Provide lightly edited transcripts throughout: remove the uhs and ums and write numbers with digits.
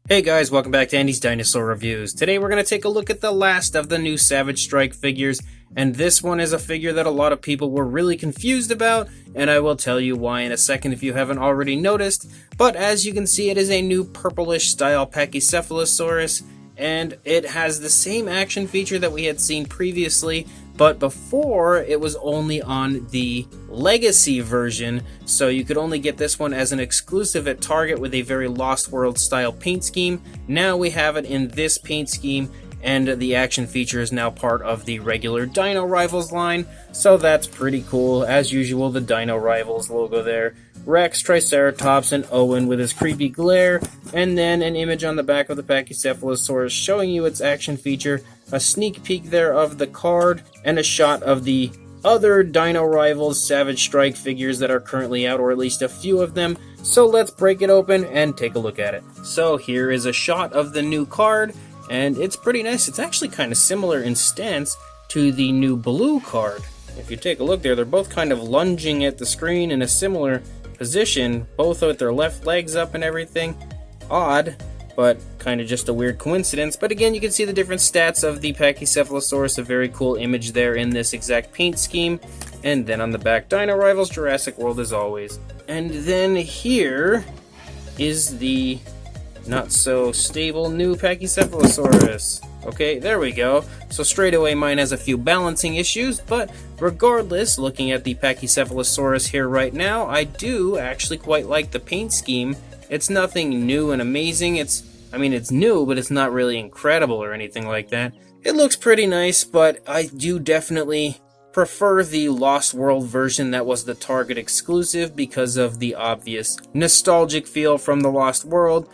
Hey guys, welcome back to Andy's Dinosaur Reviews. Today we're going to take a look at the last of the new Savage Strike figures, and this one is a figure that a lot of people were really confused about, and I will tell you why in a second if you haven't already noticed. But as you can see, it is a new purplish style Pachycephalosaurus, and it has the same action feature that we had seen previously, but before it was only on the Legacy version, so you could only get this one as an exclusive at Target with a very Lost World style paint scheme. Now we have it in this paint scheme, and the action feature is now part of the regular Dino Rivals line, so that's pretty cool. As usual, the Dino Rivals logo there. Rex, Triceratops, and Owen with his creepy glare, and then an image on the back of the Pachycephalosaurus showing you its action feature, a sneak peek there of the card, and a shot of the other Dino Rivals Savage Strike figures that are currently out, or at least a few of them. So let's break it open and take a look at it. So here is a shot of the new card, and it's pretty nice. It's actually kind of similar in stance to the new blue card. If you take a look there, they're both kind of lunging at the screen in a similar position, both with their left legs up and everything. Odd, but kind of just a weird coincidence. But again, you can see the different stats of the Pachycephalosaurus, a very cool image there in this exact paint scheme. And then on the back, Dino Rivals, Jurassic World as always. And then here is the not so stable new Pachycephalosaurus. Okay, there we go. So straight away mine has a few balancing issues, but regardless, looking at the Pachycephalosaurus here right now, I do actually quite like the paint scheme. It's nothing new and amazing. It's new, but it's not really incredible or anything like that. It looks pretty nice, but I do definitely prefer the Lost World version that was the Target exclusive because of the obvious nostalgic feel from the Lost World.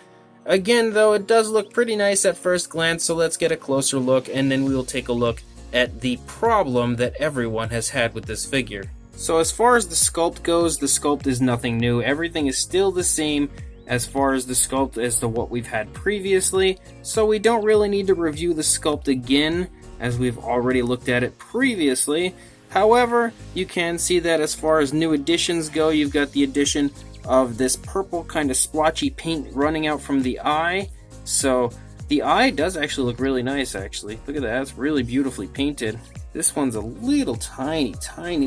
Again, though, it does look pretty nice at first glance, so let's get a closer look, and then we will take a look at the problem that everyone has had with this figure. So as far as the sculpt goes, the sculpt is nothing new. Everything is still the same as far as the sculpt as to what we've had previously, so we don't really need to review the sculpt again, as we've already looked at it previously. However, you can see that as far as new additions go, you've got the addition of this purple kind of splotchy paint running out from the eye. So the eye does actually look really nice, actually. Look at that, it's really beautifully painted. This one's a little tiny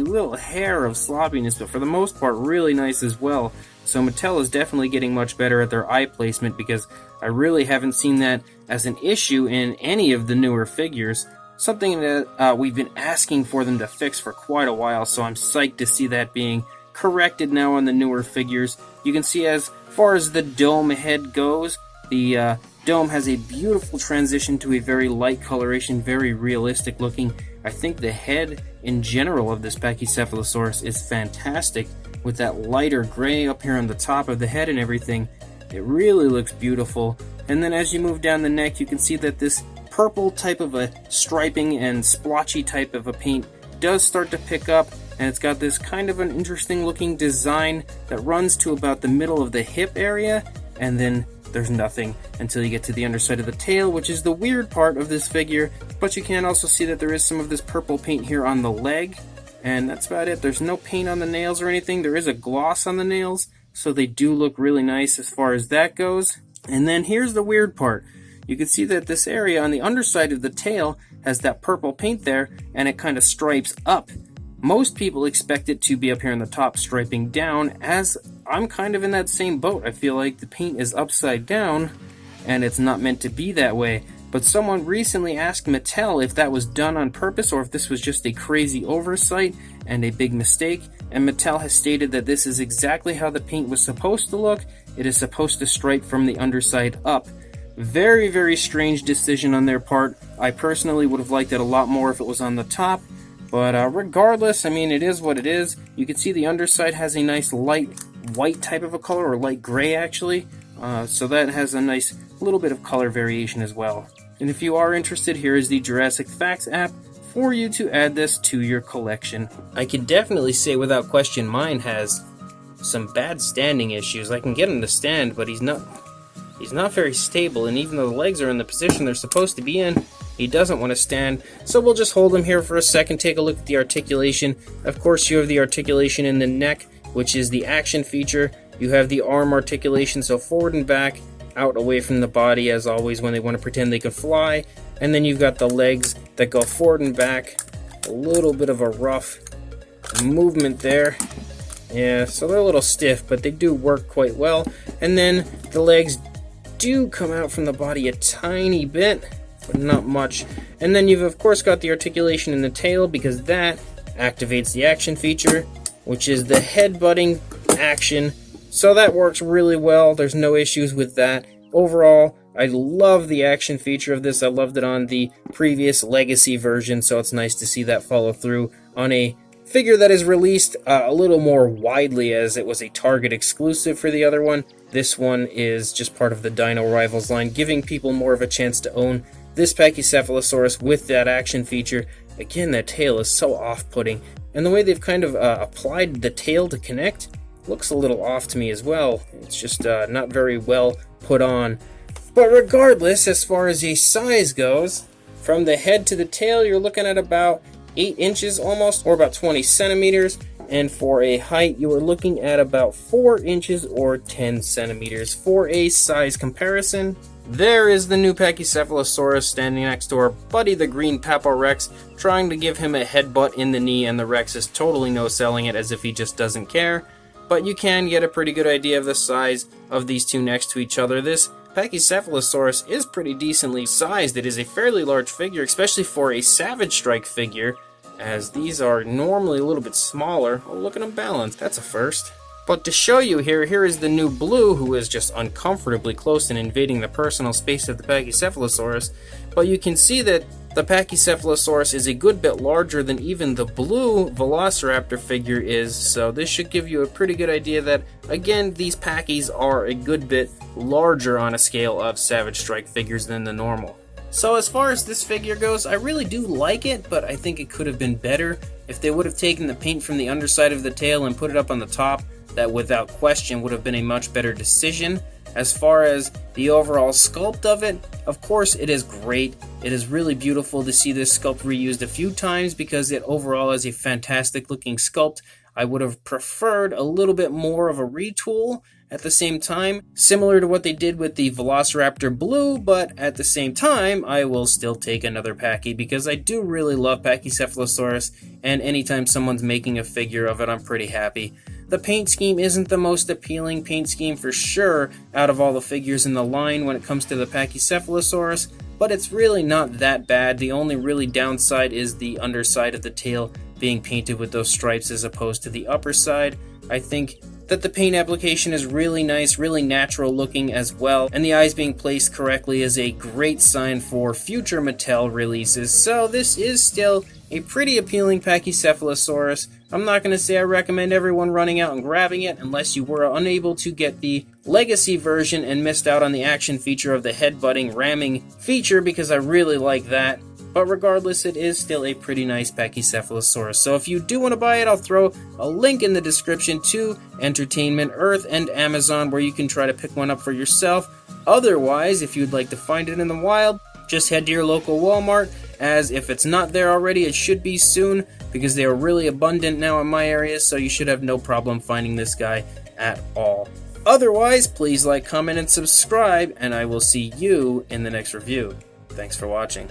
little hair of sloppiness, but for the most part really nice as well. So Mattel is definitely getting much better at their eye placement, because I really haven't seen that as an issue in any of the newer figures. Something that we've been asking for them to fix for quite a while, so I'm psyched to see that being corrected now on the newer figures. You can see as far as the dome head goes, the dome has a beautiful transition to a very light coloration, very realistic looking. I think the head in general of this Pachycephalosaurus is fantastic, with that lighter gray up here on the top of the head and everything. It really looks beautiful. And then as you move down the neck, you can see that this purple type of a striping and splotchy type of a paint does start to pick up, and it's got this kind of an interesting looking design that runs to about the middle of the hip area, and then there's nothing until you get to the underside of the tail, which is the weird part of this figure. But you can also see that there is some of this purple paint here on the leg, and that's about it. There's no paint on the nails or anything. There is a gloss on the nails, so they do look really nice as far as that goes. And then here's the weird part. You can see that this area on the underside of the tail has that purple paint there, and it kind of stripes up. Most people expect it to be up here on the top, striping down, as I'm kind of in that same boat. I feel like the paint is upside down, and it's not meant to be that way. But someone recently asked Mattel if that was done on purpose, or if this was just a crazy oversight and a big mistake, and Mattel has stated that this is exactly how the paint was supposed to look. It is supposed to stripe from the underside up. Very, very strange decision on their part. I personally would have liked it a lot more if it was on the top. But regardless, I mean, it is what it is. You can see the underside has a nice light white type of a color, or light gray actually. So that has a nice little bit of color variation as well. And if you are interested, here is the Jurassic Facts app for you to add this to your collection. I can definitely say without question mine has some bad standing issues. I can get him to stand, but he's not very stable, and even though the legs are in the position they're supposed to be in, he doesn't want to stand. So we'll just hold him here for a second, take a look at the articulation. Of course, you have the articulation in the neck, which is the action feature. You have the arm articulation, so forward and back. out away from the body as always when they want to pretend they can fly. And then you've got the legs that go forward and back. A little bit of a rough movement there. Yeah, so they're a little stiff, but they do work quite well. And then the legs do come out from the body a tiny bit, but not much. And then you've of course got the articulation in the tail, because that activates the action feature, which is the head-butting action. So that works really well. There's no issues with that. Overall, I love the action feature of this. I loved it on the previous Legacy version, so it's nice to see that follow through on a figure that is released a little more widely, as it was a Target exclusive for the other one. This one is just part of the Dino Rivals line, giving people more of a chance to own this Pachycephalosaurus with that action feature. Again, that tail is so off-putting, and the way they've kind of applied the tail to connect looks a little off to me as well. It's just not very well put on. But regardless, as far as a size goes, from the head to the tail, you're looking at about 8 inches almost, or about 20 centimeters. And for a height, you are looking at about 4 inches or 10 centimeters. For a size comparison, there is the new Pachycephalosaurus standing next to our buddy the green Paparex, trying to give him a headbutt in the knee, and the Rex is totally no-selling it as if he just doesn't care. But you can get a pretty good idea of the size of these two next to each other. This Pachycephalosaurus is pretty decently sized. It is a fairly large figure, especially for a Savage Strike figure, as these are normally a little bit smaller. Oh, look at them balanced. That's a first. But to show you here is the new Blue, who is just uncomfortably close and invading the personal space of the Pachycephalosaurus. But you can see that the Pachycephalosaurus is a good bit larger than even the Blue Velociraptor figure is, so this should give you a pretty good idea that, again, these Pachy's are a good bit larger on a scale of Savage Strike figures than the normal. So as far as this figure goes, I really do like it, but I think it could have been better. If they would have taken the paint from the underside of the tail and put it up on the top, that without question would have been a much better decision. As far as the overall sculpt of it, of course it is great. It is really beautiful to see this sculpt reused a few times, because it overall is a fantastic looking sculpt. I would have preferred a little bit more of a retool at the same time, similar to what they did with the Velociraptor Blue, but at the same time, I will still take another Pachy, because I do really love Pachycephalosaurus, and anytime someone's making a figure of it, I'm pretty happy. The paint scheme isn't the most appealing paint scheme for sure out of all the figures in the line when it comes to the Pachycephalosaurus, but it's really not that bad. The only really downside is the underside of the tail being painted with those stripes as opposed to the upper side. I think that the paint application is really nice, really natural looking as well, and the eyes being placed correctly is a great sign for future Mattel releases. So this is still a pretty appealing Pachycephalosaurus. I'm not going to say I recommend everyone running out and grabbing it unless you were unable to get the Legacy version and missed out on the action feature of the head-butting ramming feature, because I really like that. But regardless, it is still a pretty nice Pachycephalosaurus. So if you do want to buy it, I'll throw a link in the description to Entertainment Earth and Amazon, where you can try to pick one up for yourself. Otherwise, if you'd like to find it in the wild, just head to your local Walmart, as if it's not there already, it should be soon, because they are really abundant now in my area, so you should have no problem finding this guy at all. Otherwise, please like, comment, and subscribe, and I will see you in the next review. Thanks for watching.